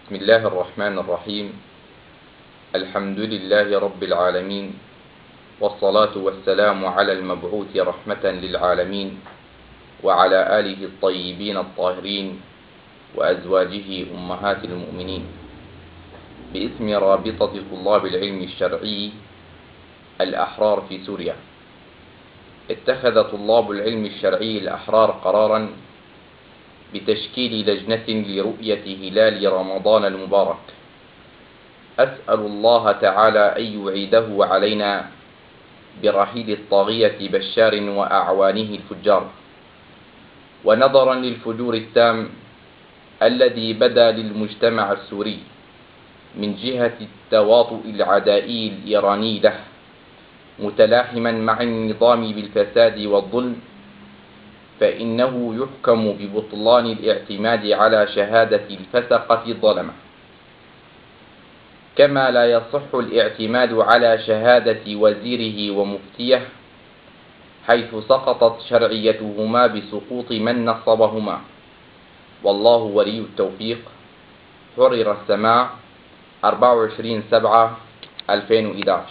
بسم الله الرحمن الرحيم. الحمد لله رب العالمين، والصلاة والسلام على المبعوث رحمة للعالمين، وعلى آله الطيبين الطاهرين، وأزواجه أمهات المؤمنين. باسم رابطة طلاب العلم الشرعي الأحرار في سوريا، اتخذ طلاب العلم الشرعي الأحرار قرارا بتشكيل لجنة لرؤية هلال رمضان المبارك. أسأل الله تعالى أن يعيده علينا برحيل الطاغية بشار وأعوانه الفجار، ونظرا للفجور التام الذي بدا للمجتمع السوري من جهة التواطؤ العدائي الإيراني له، متلاحما مع النظام بالفساد والظلم، فإنه يحكم ببطلان الاعتماد على شهادة الفسقة الظلمة، كما لا يصح الاعتماد على شهادة وزيره ومفتيه، حيث سقطت شرعيتهما بسقوط من نصبهما. والله ولي التوفيق. حرر السماع 24/7/2011.